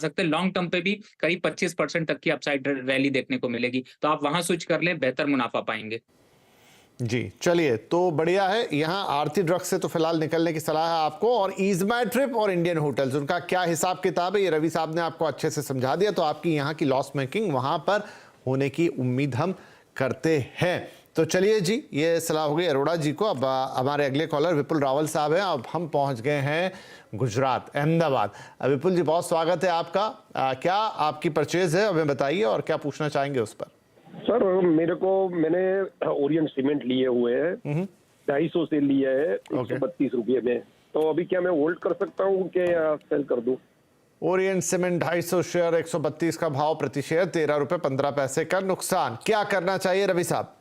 सकते हैं। Long term पे भी करीब 25% तक की अपसाइड रैली देखने को मिलेगी, तो आप वहां स्विच कर लें, बेहतर मुनाफा पाएंगे। जी चलिए, तो बढ़िया है। यहाँ आरती ड्रग्स से तो फिलहाल निकलने की सलाह है आपको, और ईज माई ट्रिप और इंडियन होटल्स, उनका क्या हिसाब किताब है ये रवि साहब ने आपको अच्छे से समझा दिया। तो आपकी यहाँ की लॉस मेकिंग वहां पर होने की उम्मीद हम करते हैं। तो चलिए जी, ये सलाह हो गई अरोड़ा जी को। अब हमारे अगले कॉलर विपुल रावल साहब हैं। अब हम पहुंच गए हैं गुजरात, अहमदाबाद। विपुल जी, बहुत स्वागत है आपका। क्या आपकी परचेज है, हमें बताइए, और क्या पूछना चाहेंगे उस पर। सर मैंने ओरिएंट सीमेंट लिए हुए हैं, 250 से लिया है 132 रुपये में। तो अभी क्या मैं होल्ड कर सकता हूँ कि या सेल कर दूं? ओरिएंट सीमेंट 250 शेयर, 132 का भाव प्रति शेयर, 13 रुपए 15 पैसे का नुकसान। क्या करना चाहिए रवि साहब?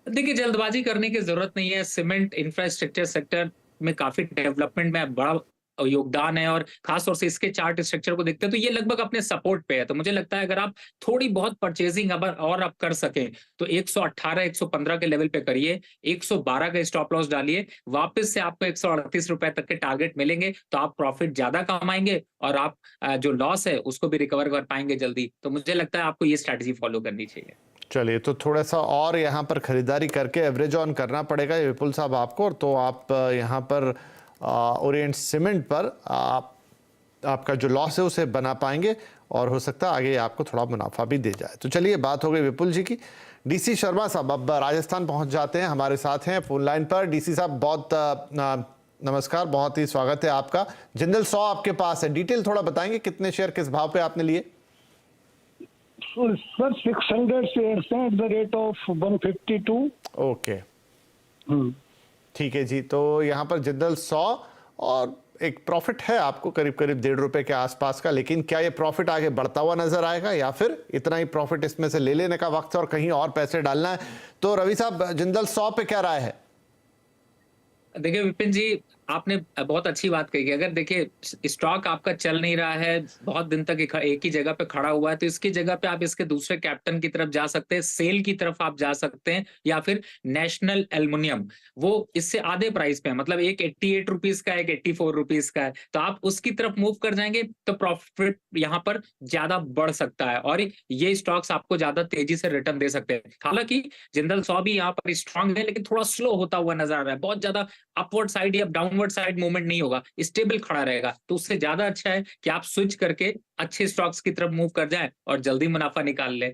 देखिए, जल्दबाजी करने की जरूरत नहीं है। सीमेंट इंफ्रास्ट्रक्चर सेक्टर में काफी डेवलपमेंट में बड़ा योगदान है, और खासतौर से इसके चार्ट स्ट्रक्चर को देखते हैं तो ये लगभग अपने सपोर्ट पे है। तो मुझे लगता है अगर आप थोड़ी बहुत परचेजिंग और आप कर सकें तो 118 115 के लेवल पे करिए, 112 का स्टॉप लॉस डालिए, वापस से आपको 138 रुपए तक के टारगेट मिलेंगे तो आप प्रॉफिट ज्यादा कमाएंगे, और आप जो लॉस है उसको भी रिकवर कर पाएंगे जल्दी। तो मुझे लगता है आपको ये स्ट्रैटेजी फॉलो करनी चाहिए। चलिए, तो थोड़ा सा और यहाँ पर खरीदारी करके एवरेज ऑन करना पड़ेगा विपुल साहब आपको। तो आप यहाँ पर ओरिएंट सीमेंट पर आपका जो लॉस है उसे बना पाएंगे, और हो सकता है आगे आपको थोड़ा मुनाफा भी दे जाए। तो चलिए, बात हो गई विपुल जी की। डीसी शर्मा साहब अब राजस्थान पहुंच जाते हैं, हमारे साथ हैं फोन लाइन पर। डीसी साहब, बहुत नमस्कार, बहुत ही स्वागत है आपका। जिंदल 100 आपके पास है, डिटेल थोड़ा बताएंगे, कितने शेयर किस भाव पे आपने लिए? सर 600 शेयर्स हैं at the rate of 152। Okay, ठीक है जी। तो यहाँ पर जिंदल 100, और एक प्रॉफिट है आपको करीब करीब 1.5 रुपए के आसपास का। लेकिन क्या ये प्रॉफिट आगे बढ़ता हुआ नजर आएगा, या फिर इतना ही प्रॉफिट इसमें से ले लेने का वक्त है और कहीं और पैसे डालना है? तो रवि साहब, जिंदल 100 पे क्या राय है? देखिए विपिन जी, आपने बहुत अच्छी बात कही कि अगर देखिए स्टॉक आपका चल नहीं रहा है, बहुत दिन तक एक ही जगह पे खड़ा हुआ है, तो इसकी जगह पे आप इसके दूसरे कैप्टन की तरफ जा सकते हैं, सेल की तरफ आप जा सकते हैं, या फिर नेशनल एल्युमिनियम, वो इससे आधे प्राइस पे है, मतलब एक 88 रुपीज का है, एक 84 रुपीज का है, तो आप उसकी तरफ मूव कर जाएंगे तो प्रॉफिट यहाँ पर ज्यादा बढ़ सकता है, और ये स्टॉक्स आपको ज्यादा तेजी से रिटर्न दे सकते हैं। हालांकि जिंदल 100 भी यहाँ पर स्ट्रांग है, लेकिन थोड़ा स्लो होता हुआ नजर आ रहा है, बहुत ज्यादा अपवर्ड साइड या डाउनवर्ड साइड मूवमेंट नहीं होगा, स्टेबल खड़ा रहेगा। तो उससे ज्यादा अच्छा है कि आप स्विच करके अच्छे स्टॉक्स की तरफ मूव कर जाएं और जल्दी मुनाफा निकाल लें।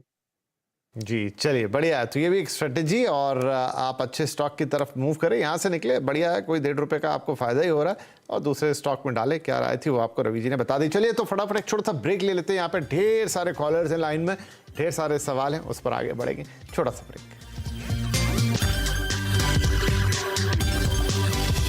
जी चलिए, बढ़िया है। तो ये भी एक स्ट्रेटेजी, और आप अच्छे स्टॉक की तरफ मूव करें, यहाँ से निकले, बढ़िया है। कोई 1.5 रुपए का आपको फायदा ही हो रहा है, और दूसरे स्टॉक में डाले। क्या राय थी वो आपको रवि जी ने बता दी। चलिए, तो फटाफट एक छोटा सा ब्रेक ले लेते हैं। यहाँ पे ढेर सारे कॉलर्स हैं लाइन में, ढेर सारे सवाल हैं, उस पर आगे बढ़ेंगे। छोटा सा ब्रेक।